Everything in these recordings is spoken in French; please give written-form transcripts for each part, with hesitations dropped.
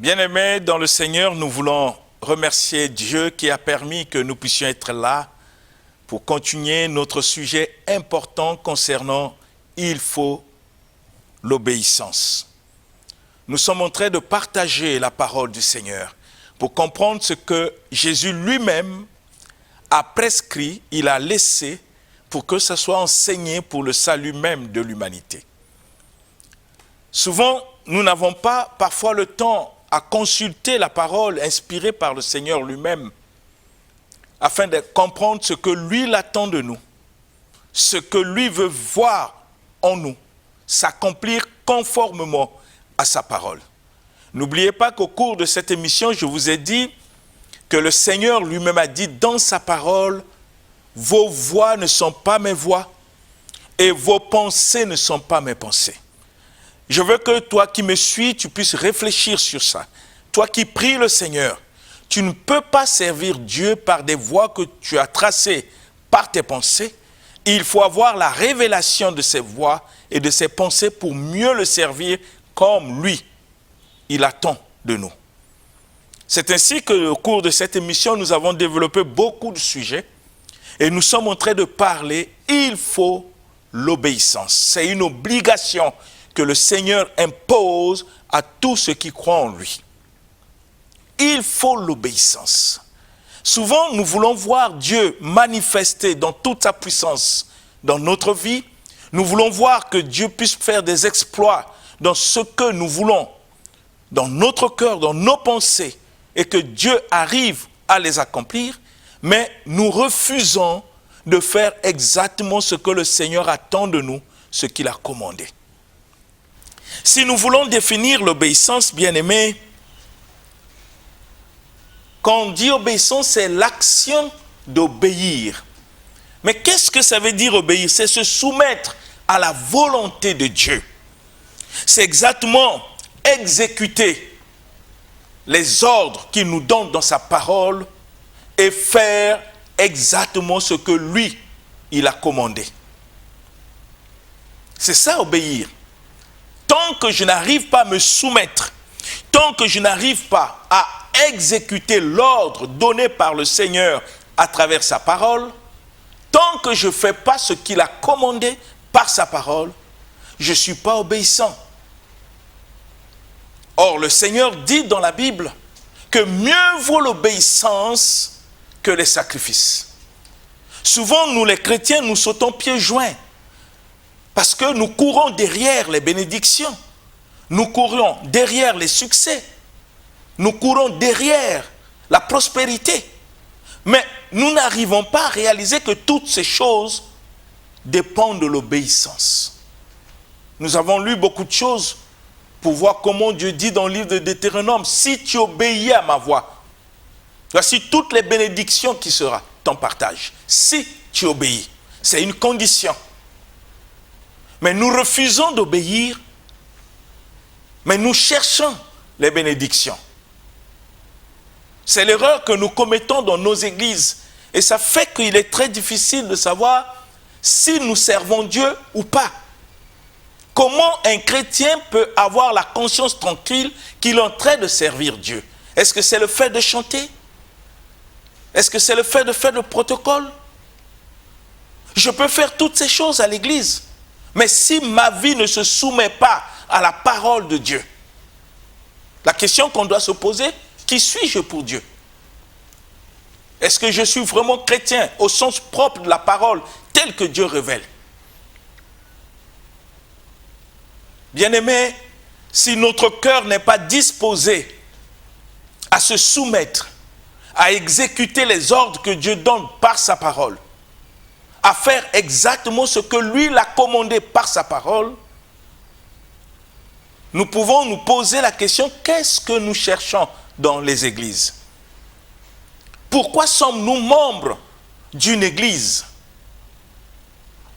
Bien-aimés dans le Seigneur, nous voulons remercier Dieu qui a permis que nous puissions être là pour continuer notre sujet important concernant « Il faut l'obéissance ». Nous sommes en train de partager la parole du Seigneur pour comprendre ce que Jésus lui-même a prescrit, il a laissé pour que ça soit enseigné pour le salut même de l'humanité. Souvent, nous n'avons pas parfois le temps à consulter la parole inspirée par le Seigneur lui-même afin de comprendre ce que lui il attend de nous, ce que lui veut voir en nous, s'accomplir conformément à sa parole. N'oubliez pas qu'au cours de cette émission, je vous ai dit que le Seigneur lui-même a dit dans sa parole, vos voix ne sont pas mes voix et vos pensées ne sont pas mes pensées. Je veux que toi qui me suis, tu puisses réfléchir sur ça. Toi qui pries le Seigneur, tu ne peux pas servir Dieu par des voies que tu as tracées par tes pensées. Il faut avoir la révélation de ces voies et de ces pensées pour mieux le servir comme lui, il attend de nous. C'est ainsi qu'au cours de cette émission, nous avons développé beaucoup de sujets et nous sommes en train de parler, il faut l'obéissance. C'est une obligation que le Seigneur impose à tous ceux qui croient en lui. Il faut l'obéissance. Souvent, nous voulons voir Dieu manifester dans toute sa puissance dans notre vie. Nous voulons voir que Dieu puisse faire des exploits dans ce que nous voulons, dans notre cœur, dans nos pensées, et que Dieu arrive à les accomplir, mais nous refusons de faire exactement ce que le Seigneur attend de nous, ce qu'il a commandé. Si nous voulons définir l'obéissance, bien-aimés, quand on dit obéissance, c'est l'action d'obéir. Mais qu'est-ce que ça veut dire obéir? C'est se soumettre à la volonté de Dieu. C'est exactement exécuter les ordres qu'il nous donne dans sa parole et faire exactement ce que lui, il a commandé. C'est ça obéir. Tant que je n'arrive pas à me soumettre, tant que je n'arrive pas à exécuter l'ordre donné par le Seigneur à travers sa parole, tant que je ne fais pas ce qu'il a commandé par sa parole, je ne suis pas obéissant. Or, le Seigneur dit dans la Bible que mieux vaut l'obéissance que les sacrifices. Souvent, nous les chrétiens, nous sautons pieds joints parce que nous courons derrière les bénédictions, nous courons derrière les succès, nous courons derrière la prospérité. Mais nous n'arrivons pas à réaliser que toutes ces choses dépendent de l'obéissance. Nous avons lu beaucoup de choses pour voir comment Dieu dit dans le livre de Deutéronome, si tu obéis à ma voix, voici toutes les bénédictions qui seront ton partage. Si tu obéis, c'est une condition. Mais nous refusons d'obéir, mais nous cherchons les bénédictions. C'est l'erreur que nous commettons dans nos églises. Et ça fait qu'il est très difficile de savoir si nous servons Dieu ou pas. Comment un chrétien peut avoir la conscience tranquille qu'il est en train de servir Dieu? Est-ce que c'est le fait de chanter? Est-ce que c'est le fait de faire le protocole? Je peux faire toutes ces choses à l'église. Mais si ma vie ne se soumet pas à la parole de Dieu, la question qu'on doit se poser, qui suis-je pour Dieu? Est-ce que je suis vraiment chrétien au sens propre de la parole telle que Dieu révèle? Bien-aimés, si notre cœur n'est pas disposé à se soumettre, à exécuter les ordres que Dieu donne par sa parole, à faire exactement ce que lui l'a commandé par sa parole, nous pouvons nous poser la question, qu'est-ce que nous cherchons dans les églises? Pourquoi sommes-nous membres d'une église?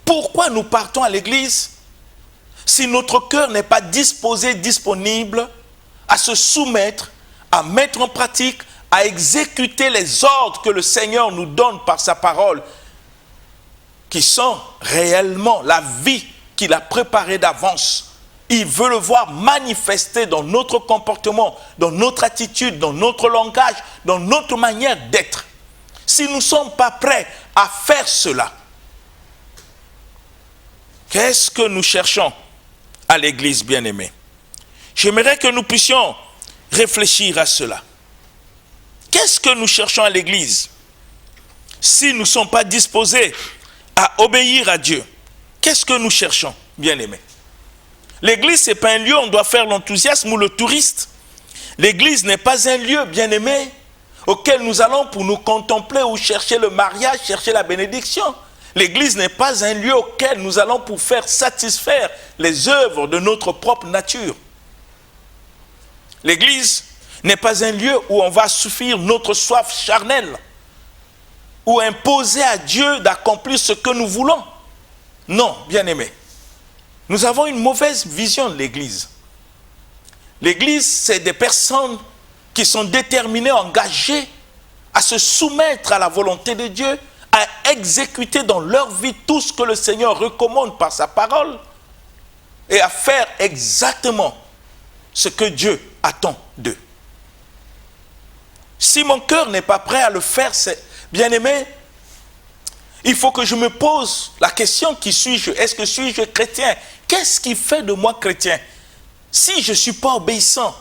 Pourquoi nous partons à l'église si notre cœur n'est pas disposé, disponible à se soumettre, à mettre en pratique, à exécuter les ordres que le Seigneur nous donne par sa parole, qui sont réellement la vie qu'il a préparée d'avance Il veut le voir manifester dans notre comportement, dans notre attitude, dans notre langage, dans notre manière d'être. Si nous ne sommes pas prêts à faire cela, qu'est-ce que nous cherchons à l'Église bien-aimée? J'aimerais que nous puissions réfléchir à cela. Qu'est-ce que nous cherchons à l'Église? Si nous ne sommes pas disposés à obéir à Dieu, qu'est-ce que nous cherchons, bien-aimés? L'Église, ce n'est pas un lieu où on doit faire l'enthousiasme ou le touriste. L'Église n'est pas un lieu, bien-aimé, auquel nous allons pour nous contempler ou chercher le mariage, chercher la bénédiction. L'Église n'est pas un lieu auquel nous allons pour faire satisfaire les œuvres de notre propre nature. L'Église n'est pas un lieu où on va suffire notre soif charnelle ou imposer à Dieu d'accomplir ce que nous voulons. Non, bien-aimés. Nous avons une mauvaise vision de l'Église. L'Église, c'est des personnes qui sont déterminées, engagées à se soumettre à la volonté de Dieu, à exécuter dans leur vie tout ce que le Seigneur recommande par sa parole et à faire exactement ce que Dieu attend d'eux. Si mon cœur n'est pas prêt à le faire, bien-aimé, il faut que je me pose la question, qui suis-je? Est-ce que suis-je chrétien? Qu'est-ce qui fait de moi chrétien? Si je ne suis pas obéissant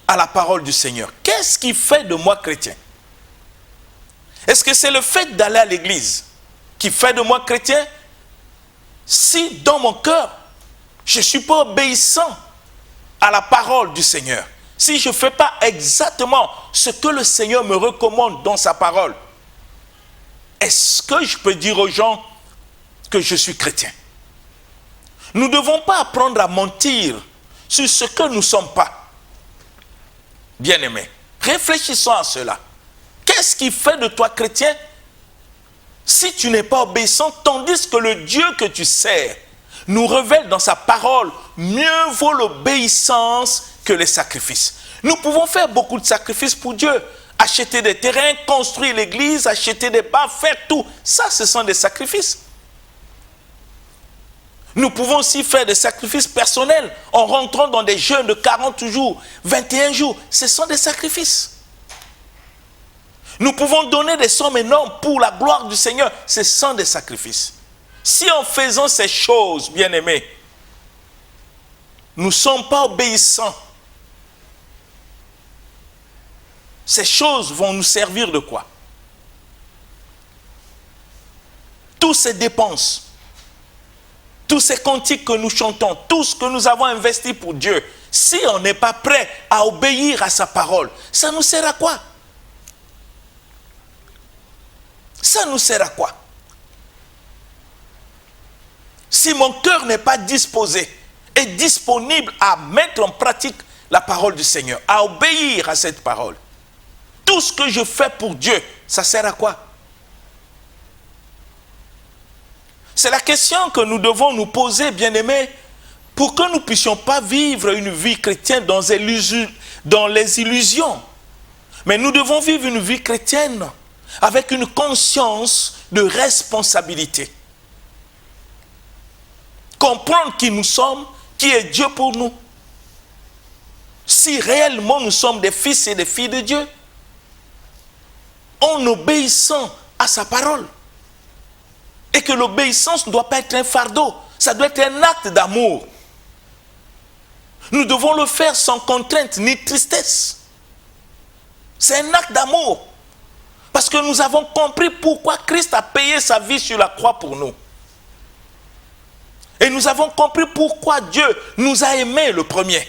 à la parole du Seigneur, qu'est-ce qui fait de moi chrétien? Est-ce que c'est le fait d'aller à l'église qui fait de moi chrétien? Si dans mon cœur, je ne suis pas obéissant à la parole du Seigneur, si je ne fais pas exactement ce que le Seigneur me recommande dans sa parole, est-ce que je peux dire aux gens que je suis chrétien? Nous ne devons pas apprendre à mentir sur ce que nous ne sommes pas. Bien-aimés, réfléchissons à cela. Qu'est-ce qui fait de toi chrétien si tu n'es pas obéissant, tandis que le Dieu que tu sers nous révèle dans sa parole, mieux vaut l'obéissance que les sacrifices. Nous pouvons faire beaucoup de sacrifices pour Dieu. Acheter des terrains, construire l'église, acheter des bains, faire tout. Ça, ce sont des sacrifices. Nous pouvons aussi faire des sacrifices personnels en rentrant dans des jeûnes de 40 jours, 21 jours. Ce sont des sacrifices. Nous pouvons donner des sommes énormes pour la gloire du Seigneur. Ce sont des sacrifices. Si en faisant ces choses, bien-aimés, nous ne sommes pas obéissants, ces choses vont nous servir de quoi? Toutes ces dépenses, tous ces cantiques que nous chantons, tout ce que nous avons investi pour Dieu, si on n'est pas prêt à obéir à sa parole, ça nous sert à quoi? Ça nous sert à quoi? Si mon cœur n'est pas disposé et disponible à mettre en pratique la parole du Seigneur, à obéir à cette parole, tout ce que je fais pour Dieu, ça sert à quoi? C'est la question que nous devons nous poser, bien-aimés, pour que nous ne puissions pas vivre une vie chrétienne dans les illusions. Mais nous devons vivre une vie chrétienne avec une conscience de responsabilité. Comprendre qui nous sommes, qui est Dieu pour nous. Si réellement nous sommes des fils et des filles de Dieu, en obéissant à sa parole. Et que l'obéissance ne doit pas être un fardeau, ça doit être un acte d'amour. Nous devons le faire sans contrainte ni tristesse. C'est un acte d'amour. Parce que nous avons compris pourquoi Christ a payé sa vie sur la croix pour nous. Et nous avons compris pourquoi Dieu nous a aimés le premier.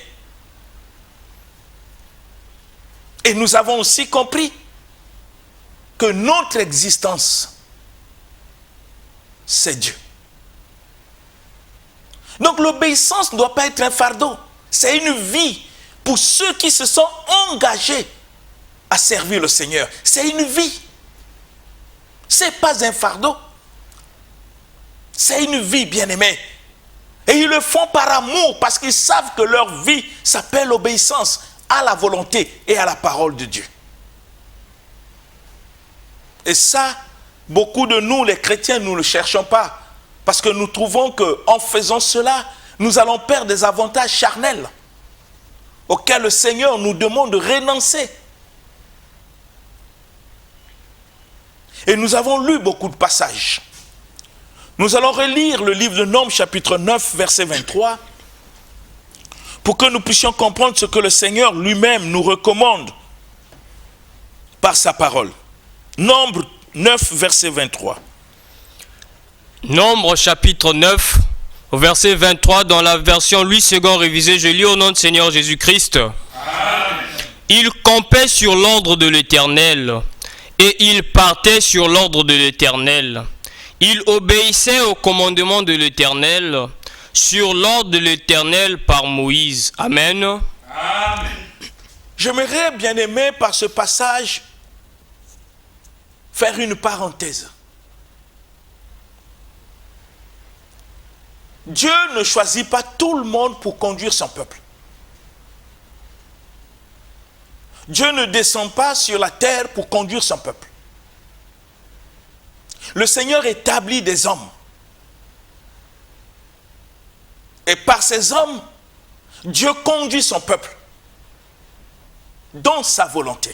Et nous avons aussi compris que notre existence, c'est Dieu. Donc l'obéissance ne doit pas être un fardeau. C'est une vie pour ceux qui se sont engagés à servir le Seigneur. C'est une vie. Ce n'est pas un fardeau. C'est une vie, bien-aimée. Et ils le font par amour parce qu'ils savent que leur vie s'appelle l'obéissance à la volonté et à la parole de Dieu. Et ça, beaucoup de nous, les chrétiens, nous ne le cherchons pas. Parce que nous trouvons qu'en faisant cela, nous allons perdre des avantages charnels auxquels le Seigneur nous demande de renoncer. Et nous avons lu beaucoup de passages. Nous allons relire le livre de Nombres, chapitre 9, verset 23, pour que nous puissions comprendre ce que le Seigneur lui-même nous recommande par sa parole. Nombres 9, verset 23. Nombres, chapitre 9, verset 23, dans la version Louis II révisée, je lis au nom du Seigneur Jésus-Christ. Amen. Il campait sur l'ordre de l'Éternel, et il partait sur l'ordre de l'Éternel. Il obéissait au commandement de l'Éternel, sur l'ordre de l'Éternel par Moïse. Amen. Amen. J'aimerais, bien aimé, par ce passage, faire une parenthèse. Dieu ne choisit pas tout le monde pour conduire son peuple. Dieu ne descend pas sur la terre pour conduire son peuple. Le Seigneur établit des hommes. Et par ces hommes, Dieu conduit son peuple dans sa volonté.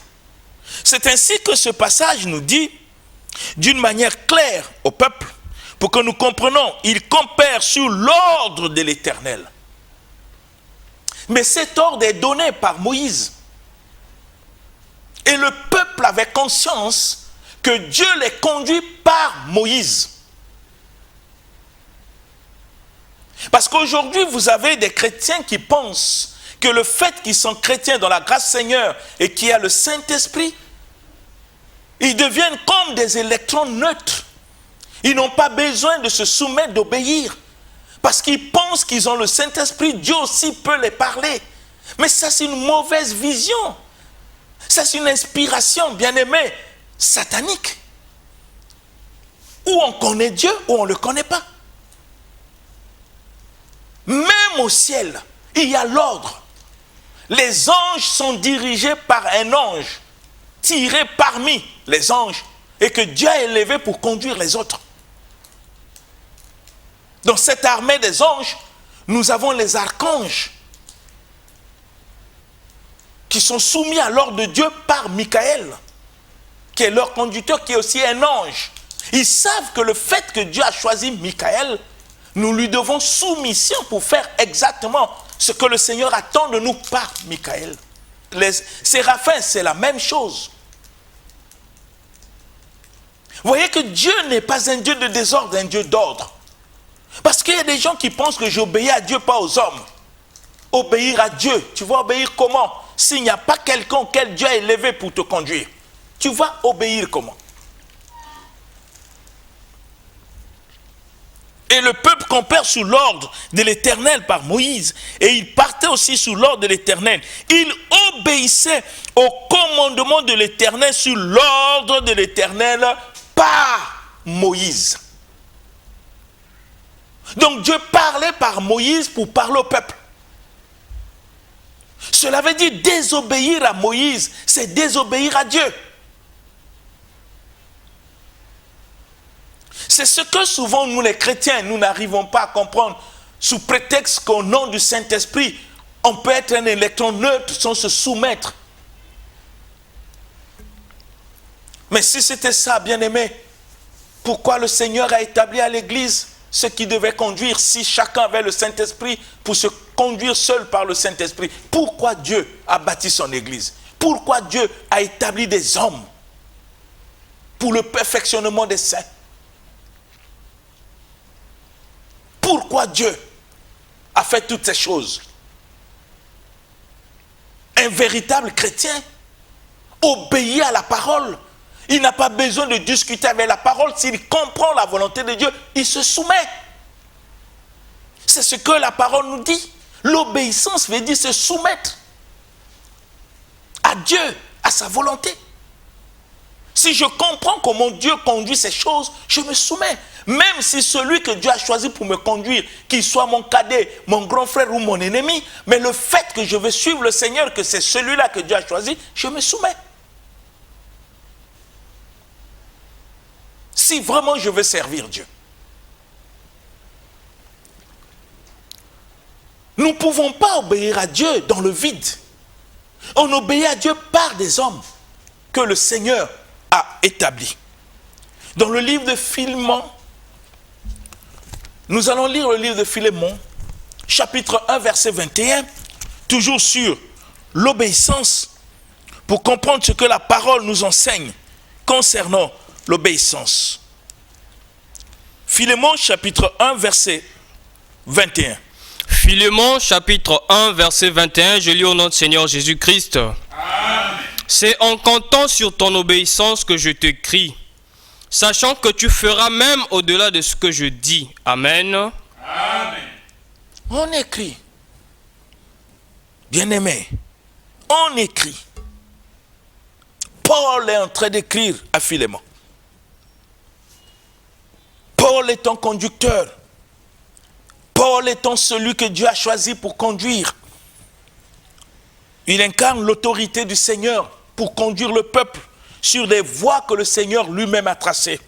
C'est ainsi que ce passage nous dit, d'une manière claire au peuple, pour que nous comprenions, il campèrent sur l'ordre de l'Éternel. Mais cet ordre est donné par Moïse. Et le peuple avait conscience que Dieu les conduit par Moïse. Parce qu'aujourd'hui, vous avez des chrétiens qui pensent que le fait qu'ils sont chrétiens dans la grâce Seigneur et qu'il y a le Saint-Esprit, ils deviennent comme des électrons neutres. Ils n'ont pas besoin de se soumettre, d'obéir. Parce qu'ils pensent qu'ils ont le Saint-Esprit, Dieu aussi peut les parler. Mais ça, c'est une mauvaise vision. Ça, c'est une inspiration, bien-aimée, satanique. Ou on connaît Dieu, ou on ne le connaît pas. Même au ciel, il y a l'ordre. Les anges sont dirigés par un ange, tiré parmi les anges, et que Dieu a élevé pour conduire les autres. Dans cette armée des anges, nous avons les archanges qui sont soumis à l'ordre de Dieu par Michael, qui est leur conducteur, qui est aussi un ange. Ils savent que le fait que Dieu a choisi Michael, nous lui devons soumission pour faire exactement ce que le Seigneur attend de nous par Michael. Les séraphins, c'est la même chose. Vous voyez que Dieu n'est pas un Dieu de désordre, un Dieu d'ordre. Parce qu'il y a des gens qui pensent que j'obéis à Dieu, pas aux hommes. Obéir à Dieu, tu vas obéir comment? S'il n'y a pas quelqu'un auquel Dieu a élevé pour te conduire, tu vas obéir comment? Et le peuple campait sous l'ordre de l'Éternel par Moïse, et il partait aussi sous l'ordre de l'Éternel. Il obéissait au commandement de l'Éternel sur l'ordre de l'Éternel par Moïse. Donc Dieu parlait par Moïse pour parler au peuple. Cela veut dire désobéir à Moïse, c'est désobéir à Dieu. C'est ce que souvent nous les chrétiens, nous n'arrivons pas à comprendre sous prétexte qu'au nom du Saint-Esprit, on peut être un électron neutre sans se soumettre. Mais si c'était ça, bien-aimé, pourquoi le Seigneur a établi à l'Église ce qui devait conduire si chacun avait le Saint-Esprit pour se conduire seul par le Saint-Esprit? Pourquoi Dieu a bâti son Église? Pourquoi Dieu a établi des hommes pour le perfectionnement des saints? Pourquoi Dieu a fait toutes ces choses? Un véritable chrétien obéit à la parole. Il n'a pas besoin de discuter avec la parole. S'il comprend la volonté de Dieu, il se soumet. C'est ce que la parole nous dit. L'obéissance veut dire se soumettre à Dieu, à sa volonté. Si je comprends comment Dieu conduit ces choses, je me soumets. Même si celui que Dieu a choisi pour me conduire, qu'il soit mon cadet, mon grand frère ou mon ennemi, mais le fait que je veux suivre le Seigneur, que c'est celui-là que Dieu a choisi, je me soumets. Si vraiment je veux servir Dieu. Nous ne pouvons pas obéir à Dieu dans le vide. On obéit à Dieu par des hommes que le Seigneur a établis. Dans le livre de Philémon, nous allons lire le livre de Philémon, chapitre 1, verset 21, toujours sur l'obéissance, pour comprendre ce que la parole nous enseigne concernant l'obéissance. Philémon, chapitre 1, verset 21. Philémon, chapitre 1, verset 21, je lis au nom du Seigneur Jésus-Christ. Amen. C'est en comptant sur ton obéissance que je te crie, sachant que tu feras même au-delà de ce que je dis. Amen. Amen. On écrit, bien-aimé, on écrit. Paul est en train d'écrire à Philémon. Paul est ton conducteur. Paul étant celui que Dieu a choisi pour conduire. Il incarne l'autorité du Seigneur pour conduire le peuple sur des voies que le Seigneur lui-même a tracées.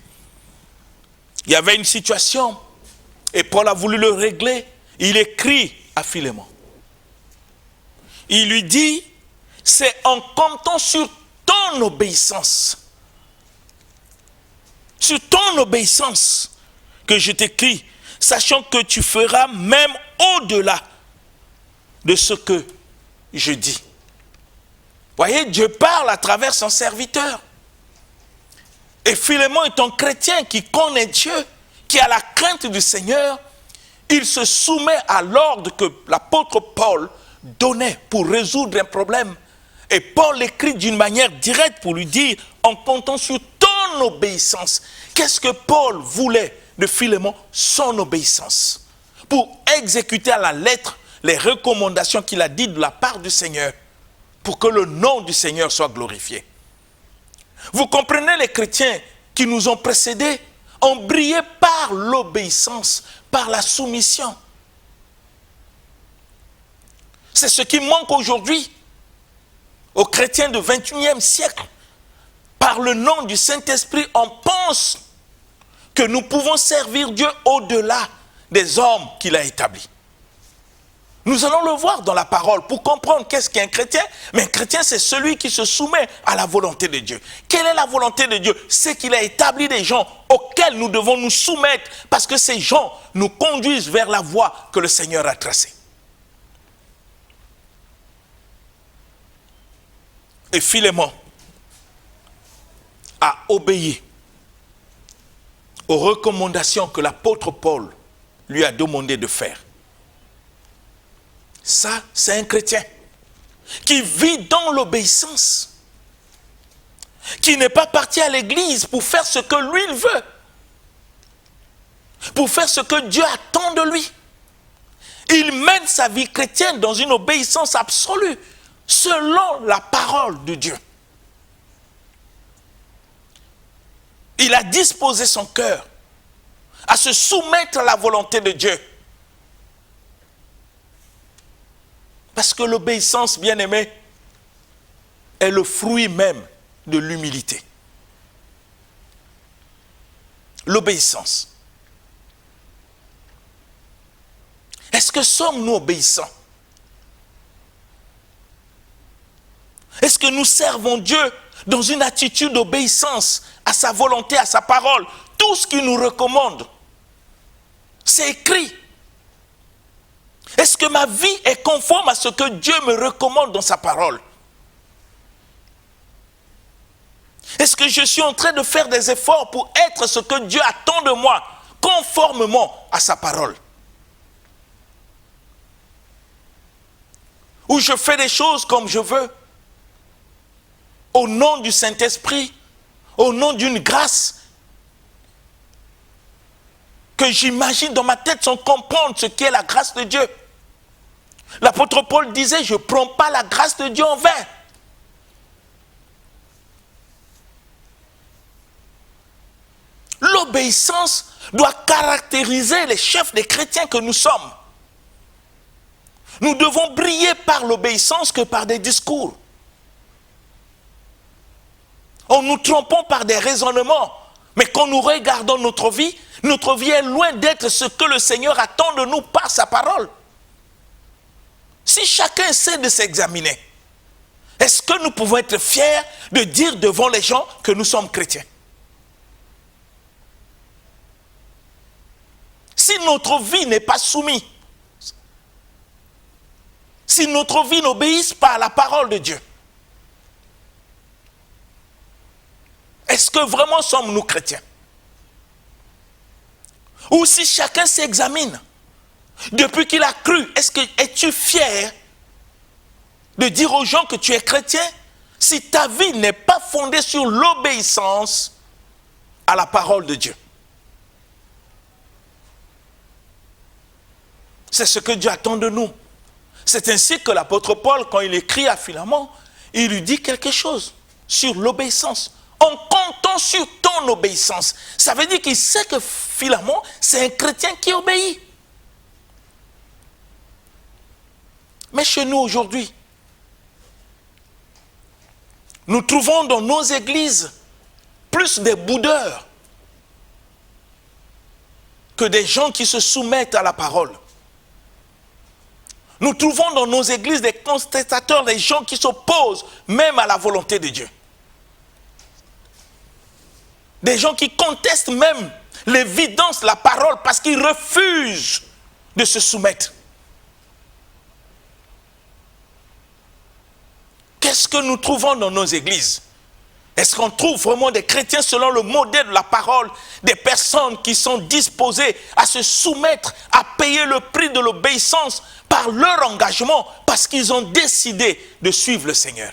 Il y avait une situation et Paul a voulu le régler. Il écrit à Philémon. Il lui dit, c'est en comptant sur ton obéissance. Sur ton obéissance que je t'écris, sachant que tu feras même au-delà de ce que je dis. Voyez, Dieu parle à travers son serviteur. Et Philémon est un chrétien qui connaît Dieu, qui a la crainte du Seigneur. Il se soumet à l'ordre que l'apôtre Paul donnait pour résoudre un problème. Et Paul écrit d'une manière directe pour lui dire, en comptant sur ton obéissance. Qu'est-ce que Paul voulait de Philémon? Son obéissance. Pour exécuter à la lettre les recommandations qu'il a dites de la part du Seigneur. Pour que le nom du Seigneur soit glorifié. Vous comprenez, les chrétiens qui nous ont précédés ont brillé par l'obéissance, par la soumission. C'est ce qui manque aujourd'hui aux chrétiens du XXIe siècle. Par le nom du Saint-Esprit, on pense que nous pouvons servir Dieu au-delà des hommes qu'il a établis. Nous allons le voir dans la parole pour comprendre qu'est-ce qu'est un chrétien. Mais un chrétien, c'est celui qui se soumet à la volonté de Dieu. Quelle est la volonté de Dieu? C'est qu'il a établi des gens auxquels nous devons nous soumettre parce que ces gens nous conduisent vers la voie que le Seigneur a tracée. Et Philémon a obéi aux recommandations que l'apôtre Paul lui a demandé de faire. Ça, c'est un chrétien qui vit dans l'obéissance, qui n'est pas parti à l'église pour faire ce que lui il veut, pour faire ce que Dieu attend de lui. Il mène sa vie chrétienne dans une obéissance absolue, selon la parole de Dieu. Il a disposé son cœur à se soumettre à la volonté de Dieu. Parce que l'obéissance, bien-aimé, est le fruit même de l'humilité. L'obéissance. Est-ce que sommes-nous obéissants? Est-ce que nous servons Dieu dans une attitude d'obéissance à sa volonté, à sa parole? Tout ce qu'il nous recommande, c'est écrit. Est-ce que ma vie est conforme à ce que Dieu me recommande dans sa parole? Est-ce que je suis en train de faire des efforts pour être ce que Dieu attend de moi, conformément à sa parole? Ou je fais des choses comme je veux, au nom du Saint-Esprit, au nom d'une grâce que j'imagine dans ma tête sans comprendre ce qu'est la grâce de Dieu. L'apôtre Paul disait, je ne prends pas la grâce de Dieu en vain. L'obéissance doit caractériser les chefs des chrétiens que nous sommes. Nous devons briller par l'obéissance que par des discours. En nous trompant par des raisonnements. Mais quand nous regardons notre vie est loin d'être ce que le Seigneur attend de nous par sa parole. Si chacun essaie de s'examiner, est-ce que nous pouvons être fiers de dire devant les gens que nous sommes chrétiens? Si notre vie n'est pas soumise, si notre vie n'obéit pas à la parole de Dieu, est-ce que vraiment sommes-nous chrétiens? Ou si chacun s'examine, depuis qu'il a cru, es-tu fier de dire aux gens que tu es chrétien si ta vie n'est pas fondée sur l'obéissance à la parole de Dieu? C'est ce que Dieu attend de nous. C'est ainsi que l'apôtre Paul, quand il écrit à Philémon, il lui dit quelque chose sur l'obéissance. En comptant sur ton obéissance. Ça veut dire qu'il sait que Philémon, c'est un chrétien qui obéit. Mais chez nous aujourd'hui, nous trouvons dans nos églises plus des boudeurs que des gens qui se soumettent à la parole. Nous trouvons dans nos églises des contestateurs, des gens qui s'opposent même à la volonté de Dieu. Des gens qui contestent même l'évidence de la parole parce qu'ils refusent de se soumettre. Qu'est-ce que nous trouvons dans nos églises? Est-ce qu'on trouve vraiment des chrétiens selon le modèle de la parole, des personnes qui sont disposées à se soumettre, à payer le prix de l'obéissance par leur engagement parce qu'ils ont décidé de suivre le Seigneur?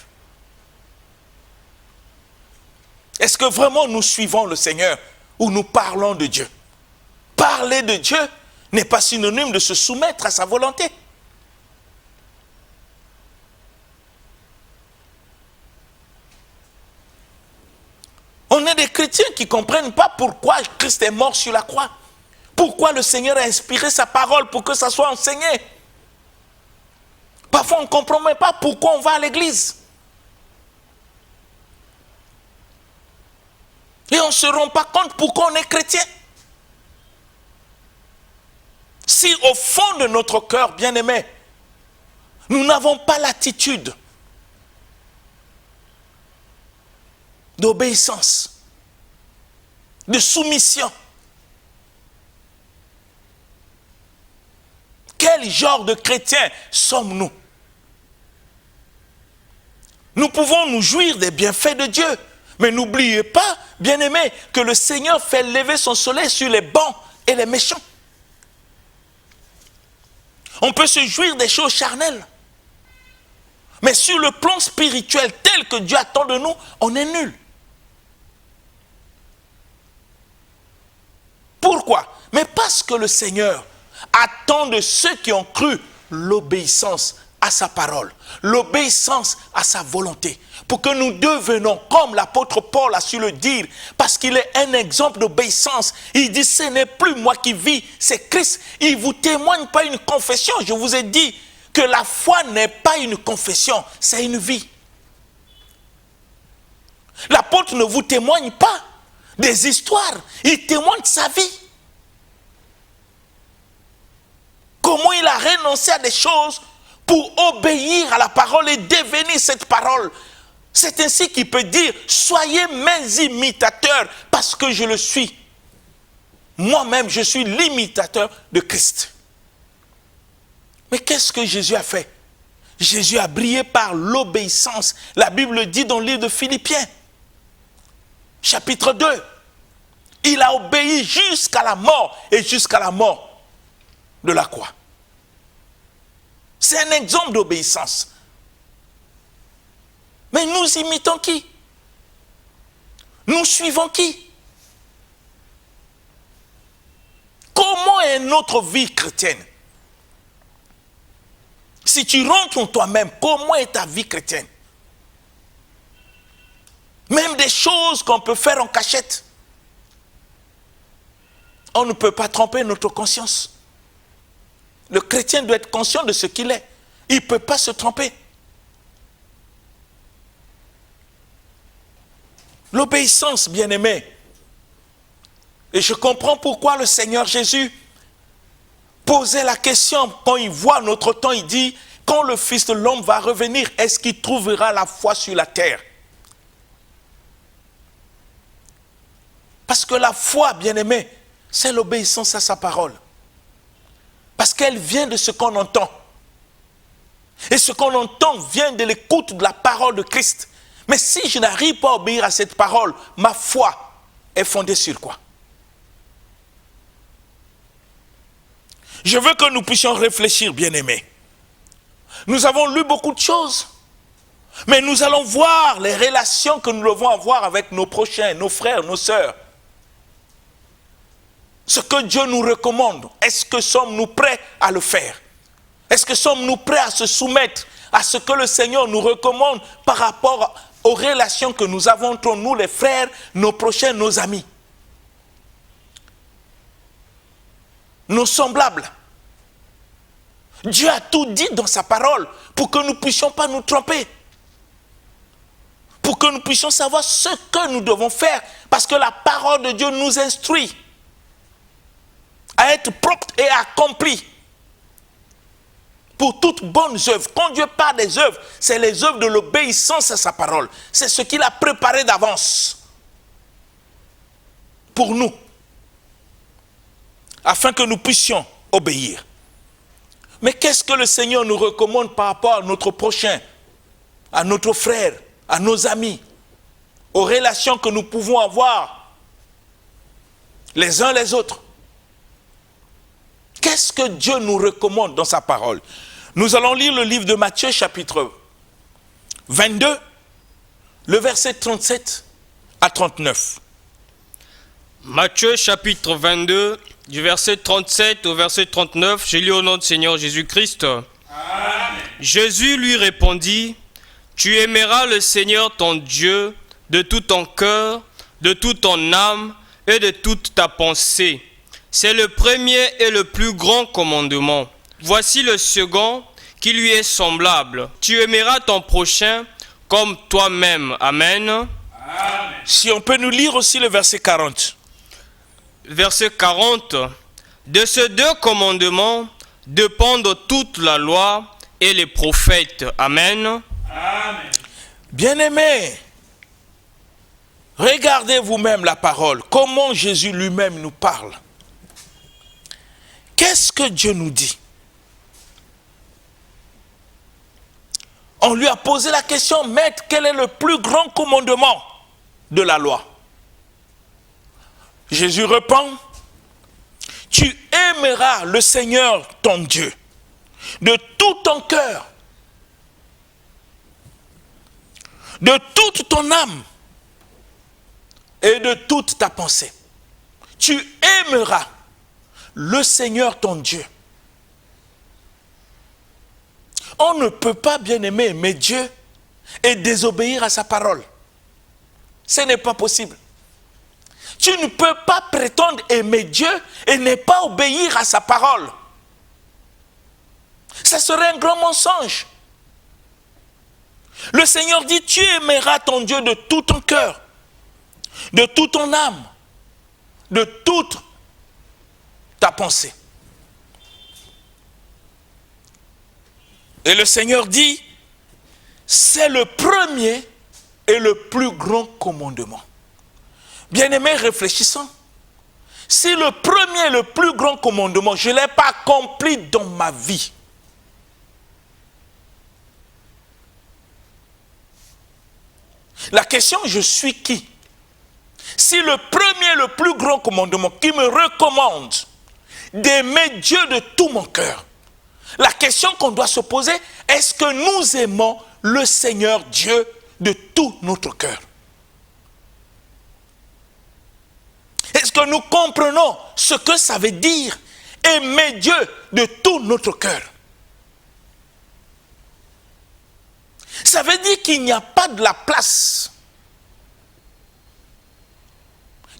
Est-ce que vraiment nous suivons le Seigneur ou nous parlons de Dieu? Parler de Dieu n'est pas synonyme de se soumettre à sa volonté. On est des chrétiens qui ne comprennent pas pourquoi Christ est mort sur la croix. Pourquoi le Seigneur a inspiré sa parole pour que ça soit enseigné. Parfois on ne comprend même pas pourquoi on va à l'église. Et on ne se rend pas compte pourquoi on est chrétien. Si au fond de notre cœur, bien-aimés, nous n'avons pas l'attitude d'obéissance, de soumission, quel genre de chrétiens sommes-nous? Nous pouvons nous jouir des bienfaits de Dieu, mais n'oubliez pas, bien-aimés, que le Seigneur fait lever son soleil sur les bons et les méchants. On peut se jouir des choses charnelles, mais sur le plan spirituel tel que Dieu attend de nous, on est nul. Pourquoi? Mais parce que le Seigneur attend de ceux qui ont cru l'obéissance à sa parole, l'obéissance à sa volonté, pour que nous devenions, comme l'apôtre Paul a su le dire, parce qu'il est un exemple d'obéissance. Il dit, ce n'est plus moi qui vis, c'est Christ. Il ne vous témoigne pas une confession. Je vous ai dit que la foi n'est pas une confession, c'est une vie. L'apôtre ne vous témoigne pas des histoires, il témoigne de sa vie. Comment il a renoncé à des choses pour obéir à la parole et devenir cette parole. C'est ainsi qu'il peut dire, soyez mes imitateurs parce que je le suis. Moi-même, je suis l'imitateur de Christ. Mais qu'est-ce que Jésus a fait? Jésus a brillé par l'obéissance. La Bible dit dans le livre de Philippiens, chapitre 2, il a obéi jusqu'à la mort et jusqu'à la mort de la croix. C'est un exemple d'obéissance. Mais nous imitons qui? Nous suivons qui? Comment est notre vie chrétienne? Si tu rentres en toi-même, comment est ta vie chrétienne? Même des choses qu'on peut faire en cachette. On ne peut pas tromper notre conscience. Le chrétien doit être conscient de ce qu'il est. Il ne peut pas se tromper. L'obéissance, bien-aimé. Et je comprends pourquoi le Seigneur Jésus posait la question quand il voit notre temps. Il dit, quand le Fils de l'homme va revenir, est-ce qu'il trouvera la foi sur la terre? Parce que la foi, bien-aimé, c'est l'obéissance à sa parole. Parce qu'elle vient de ce qu'on entend. Et ce qu'on entend vient de l'écoute de la parole de Christ. Mais si je n'arrive pas à obéir à cette parole, ma foi est fondée sur quoi? Je veux que nous puissions réfléchir, bien-aimés. Nous avons lu beaucoup de choses. Mais nous allons voir les relations que nous devons avoir avec nos prochains, nos frères, nos sœurs. Ce que Dieu nous recommande, est-ce que sommes-nous prêts à le faire? Est-ce que sommes-nous prêts à se soumettre à ce que le Seigneur nous recommande par rapport aux relations que nous avons entre nous, les frères, nos prochains, nos amis, nos semblables? Dieu a tout dit dans sa parole pour que nous ne puissions pas nous tromper. Pour que nous puissions savoir ce que nous devons faire. Parce que la parole de Dieu nous instruit à être propres et accomplis pour toutes bonnes œuvres. Quand Dieu parle des œuvres, c'est les œuvres de l'obéissance à sa parole. C'est ce qu'il a préparé d'avance pour nous, afin que nous puissions obéir. Mais qu'est-ce que le Seigneur nous recommande par rapport à notre prochain, à notre frère, à nos amis, aux relations que nous pouvons avoir les uns les autres? Qu'est-ce que Dieu nous recommande dans sa parole? Nous allons lire le livre de Matthieu, chapitre 22, le verset 37 à 39. Matthieu, chapitre 22, du verset 37 au verset 39, je lis au nom du Seigneur Jésus-Christ. Amen. Jésus lui répondit, « Tu aimeras le Seigneur ton Dieu de tout ton cœur, de toute ton âme et de toute ta pensée. C'est le premier et le plus grand commandement. Voici le second qui lui est semblable. Tu aimeras ton prochain comme toi-même. » Amen. Amen. Si on peut nous lire aussi le verset 40. Verset 40. De ces deux commandements dépendent toute la loi et les prophètes. Amen. Amen. Bien-aimés, regardez vous-même la parole. Comment Jésus lui-même nous parle. Qu'est-ce que Dieu nous dit? On lui a posé la question, Maître, quel est le plus grand commandement de la loi? Jésus répond, tu aimeras le Seigneur ton Dieu de tout ton cœur, de toute ton âme et de toute ta pensée. Tu aimeras le Seigneur ton Dieu. On ne peut pas, bien aimer Dieu et désobéir à sa parole. Ce n'est pas possible. Tu ne peux pas prétendre aimer Dieu et ne pas obéir à sa parole. Ça serait un grand mensonge. Le Seigneur dit, tu aimeras ton Dieu de tout ton cœur, de toute ton âme, de toute ta pensée. Et le Seigneur dit, c'est le premier et le plus grand commandement. Bien-aimés, réfléchissons. Si le premier et le plus grand commandement, je ne l'ai pas accompli dans ma vie, la question, je suis qui? Si le premier et le plus grand commandement qui me recommande d'aimer Dieu de tout mon cœur, la question qu'on doit se poser, est-ce que nous aimons le Seigneur Dieu de tout notre cœur? Est-ce que nous comprenons ce que ça veut dire aimer Dieu de tout notre cœur? Ça veut dire qu'il n'y a pas de la place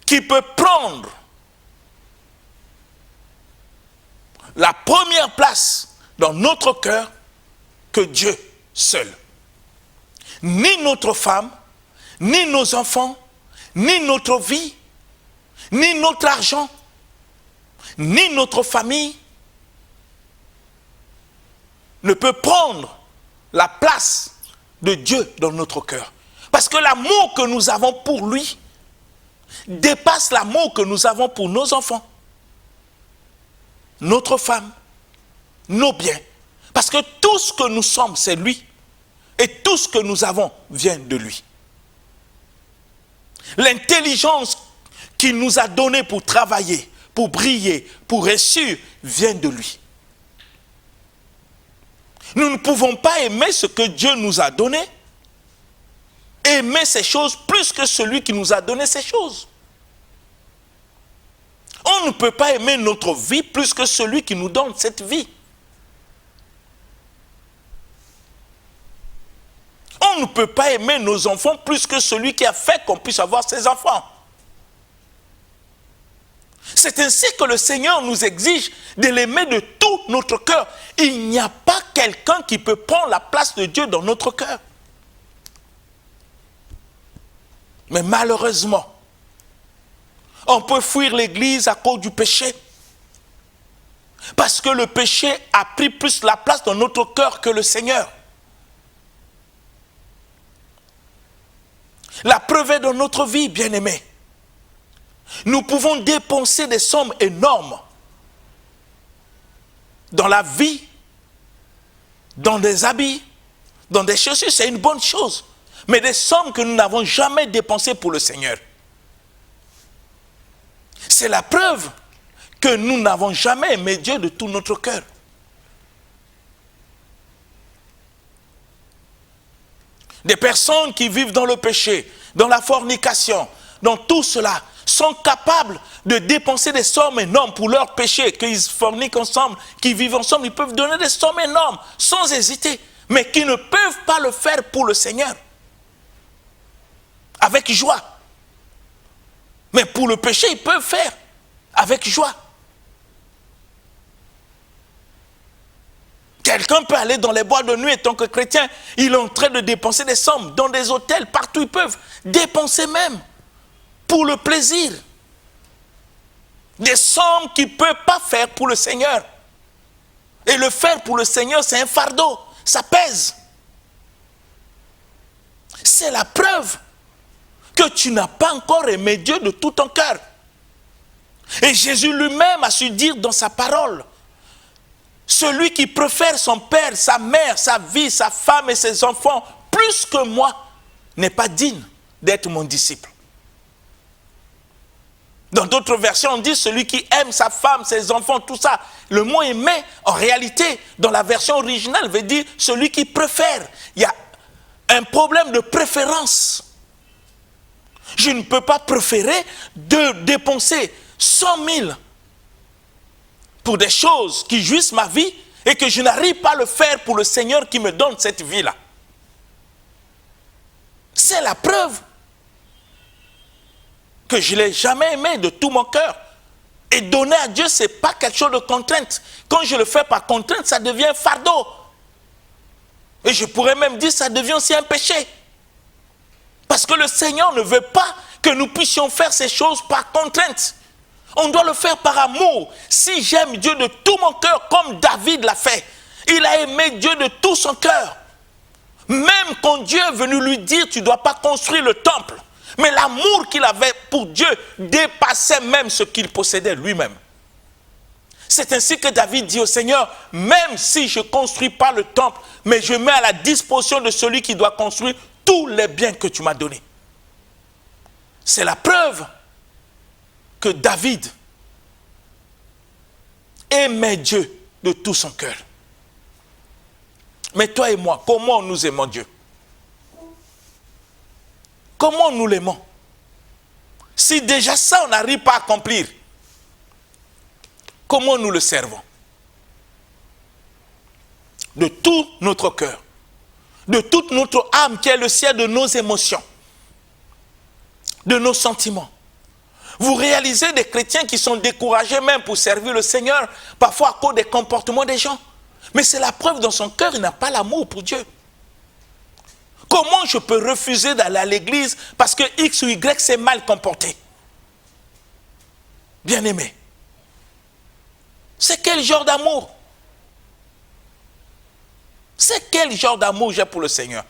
qui peut prendre la première place dans notre cœur que Dieu seul. Ni notre femme, ni nos enfants, ni notre vie, ni notre argent, ni notre famille, ne peut prendre la place de Dieu dans notre cœur. Parce que l'amour que nous avons pour lui dépasse l'amour que nous avons pour nos enfants, notre femme, nos biens. Parce que tout ce que nous sommes, c'est lui. Et tout ce que nous avons vient de lui. L'intelligence qu'il nous a donnée pour travailler, pour briller, pour réussir, vient de lui. Nous ne pouvons pas aimer ce que Dieu nous a donné, aimer ces choses plus que celui qui nous a donné ces choses. On ne peut pas aimer notre vie plus que celui qui nous donne cette vie. On ne peut pas aimer nos enfants plus que celui qui a fait qu'on puisse avoir ses enfants. C'est ainsi que le Seigneur nous exige de l'aimer de tout notre cœur. Il n'y a pas quelqu'un qui peut prendre la place de Dieu dans notre cœur. Mais malheureusement, on peut fuir l'église à cause du péché. Parce que le péché a pris plus la place dans notre cœur que le Seigneur. La preuve est dans notre vie, bien-aimés. Nous pouvons dépenser des sommes énormes dans la vie, dans des habits, dans des chaussures, c'est une bonne chose. Mais des sommes que nous n'avons jamais dépensées pour le Seigneur. C'est la preuve que nous n'avons jamais aimé Dieu de tout notre cœur. Des personnes qui vivent dans le péché, dans la fornication, dans tout cela, sont capables de dépenser des sommes énormes pour leur péché, qu'ils forniquent ensemble, qu'ils vivent ensemble, ils peuvent donner des sommes énormes sans hésiter, mais qui ne peuvent pas le faire pour le Seigneur. Avec joie. Mais pour le péché, ils peuvent faire avec joie. Quelqu'un peut aller dans les boîtes de nuit en tant que chrétien, il est en train de dépenser des sommes dans des hôtels, partout ils peuvent dépenser même pour le plaisir. Des sommes qu'ils ne peuvent pas faire pour le Seigneur. Et le faire pour le Seigneur, c'est un fardeau, ça pèse. C'est la preuve que tu n'as pas encore aimé Dieu de tout ton cœur. Et Jésus lui-même a su dire dans sa parole, celui qui préfère son père, sa mère, sa vie, sa femme et ses enfants, plus que moi, n'est pas digne d'être mon disciple. Dans d'autres versions, on dit celui qui aime sa femme, ses enfants, tout ça. Le mot aimer, en réalité, dans la version originale, veut dire celui qui préfère. Il y a un problème de préférence. Je ne peux pas préférer de dépenser 100 000 pour des choses qui jouissent ma vie et que je n'arrive pas à le faire pour le Seigneur qui me donne cette vie-là. C'est la preuve que je ne l'ai jamais aimé de tout mon cœur. Et donner à Dieu, ce n'est pas quelque chose de contrainte. Quand je le fais par contrainte, ça devient un fardeau. Et je pourrais même dire que ça devient aussi un péché. Parce que le Seigneur ne veut pas que nous puissions faire ces choses par contrainte. On doit le faire par amour. Si j'aime Dieu de tout mon cœur, comme David l'a fait, il a aimé Dieu de tout son cœur. Même quand Dieu est venu lui dire, tu ne dois pas construire le temple. Mais l'amour qu'il avait pour Dieu dépassait même ce qu'il possédait lui-même. C'est ainsi que David dit au Seigneur, même si je ne construis pas le temple, mais je mets à la disposition de celui qui doit construire tous les biens que tu m'as donnés. C'est la preuve que David aimait Dieu de tout son cœur. Mais toi et moi, comment nous aimons Dieu? Comment nous l'aimons? Si déjà ça, on n'arrive pas à accomplir, comment nous le servons? De tout notre cœur, de toute notre âme qui est le ciel de nos émotions, de nos sentiments. Vous réalisez des chrétiens qui sont découragés même pour servir le Seigneur, parfois à cause des comportements des gens. Mais c'est la preuve, dans son cœur, il n'a pas l'amour pour Dieu. Comment je peux refuser d'aller à l'église parce que X ou Y s'est mal comporté? Bien-aimé, c'est quel genre d'amour? C'est quel genre d'amour j'ai pour le Seigneur?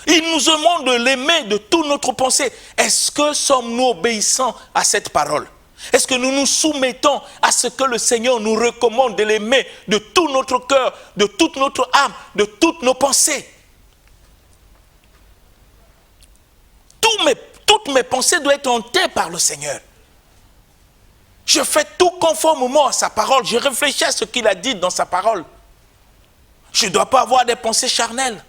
Il nous demande de l'aimer de toute notre pensée. Est-ce que sommes-nous obéissants à cette parole? Est-ce que nous nous soumettons à ce que le Seigneur nous recommande de l'aimer de tout notre cœur, de toute notre âme, de toutes nos pensées? Toutes mes pensées doivent être hantées par le Seigneur. Je fais tout conformément à sa parole. Je réfléchis à ce qu'il a dit dans sa parole. Je ne dois pas avoir des pensées charnelles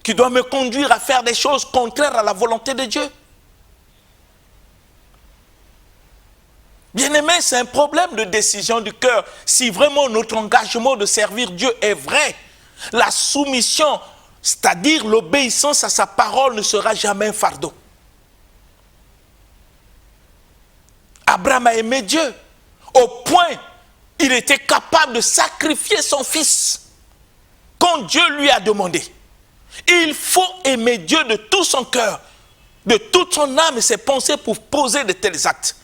qui doivent me conduire à faire des choses contraires à la volonté de Dieu. Bien-aimé, c'est un problème de décision du cœur. Si vraiment notre engagement de servir Dieu est vrai, la soumission, c'est-à-dire l'obéissance à sa parole, ne sera jamais un fardeau. Abraham a aimé Dieu au point il était capable de sacrifier son fils quand Dieu lui a demandé. Il faut aimer Dieu de tout son cœur, de toute son âme et ses pensées pour poser de tels actes.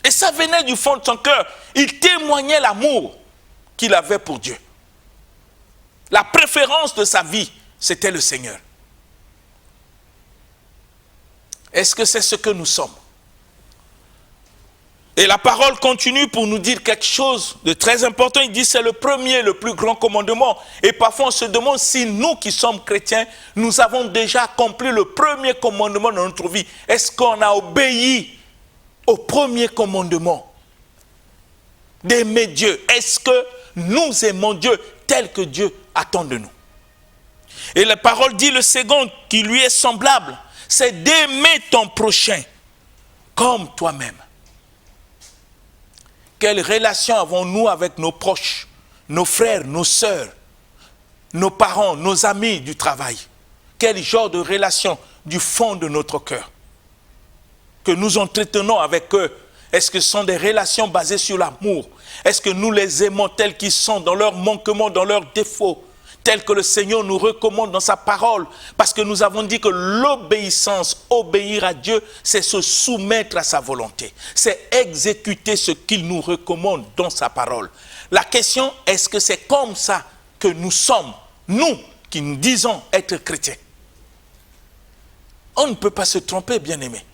Et ça venait du fond de son cœur. Il témoignait l'amour qu'il avait pour Dieu. La préférence de sa vie, c'était le Seigneur. Est-ce que c'est ce que nous sommes? Et la parole continue pour nous dire quelque chose de très important. Il dit c'est le premier, le plus grand commandement. Et parfois on se demande si nous qui sommes chrétiens, nous avons déjà accompli le premier commandement dans notre vie. Est-ce qu'on a obéi au premier commandement d'aimer Dieu? Est-ce que nous aimons Dieu tel que Dieu attend de nous? Et la parole dit le second qui lui est semblable, c'est d'aimer ton prochain comme toi-même. Quelle relation avons-nous avec nos proches, nos frères, nos sœurs, nos parents, nos amis du travail? Quel genre de relation du fond de notre cœur que nous entretenons avec eux? Est-ce que ce sont des relations basées sur l'amour? Est-ce que nous les aimons tels qu'ils sont, dans leurs manquements, dans leurs défauts, tels que le Seigneur nous recommande dans sa parole? Parce que nous avons dit que l'obéissance, obéir à Dieu, c'est se soumettre à sa volonté. C'est exécuter ce qu'il nous recommande dans sa parole. La question, est-ce que c'est comme ça que nous sommes, nous qui nous disons être chrétiens? On ne peut pas se tromper, bien-aimés.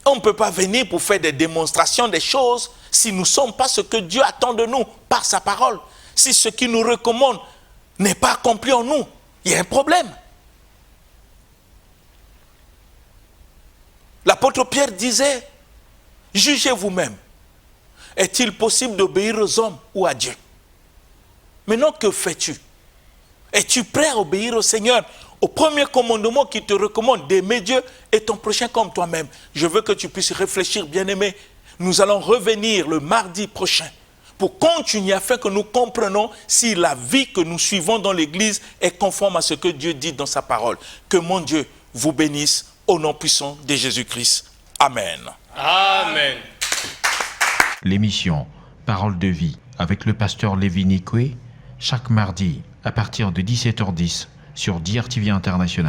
On ne peut pas venir pour faire des démonstrations des choses si nous ne sommes pas ce que Dieu attend de nous par sa parole. Si ce qu'il nous recommande n'est pas accompli en nous, il y a un problème. L'apôtre Pierre disait, jugez vous-même. Est-il possible d'obéir aux hommes ou à Dieu? Maintenant, que fais-tu? Es-tu prêt à obéir au Seigneur? Au premier commandement qui te recommande d'aimer Dieu et ton prochain comme toi-même. Je veux que tu puisses réfléchir, bien-aimé. Nous allons revenir le mardi prochain pour continuer afin que nous comprenions si la vie que nous suivons dans l'Église est conforme à ce que Dieu dit dans sa parole. Que mon Dieu vous bénisse au nom puissant de Jésus-Christ. Amen. Amen. L'émission Parole de vie avec le pasteur Lévi Nikwe, chaque mardi à partir de 17h10 sur DRTV International.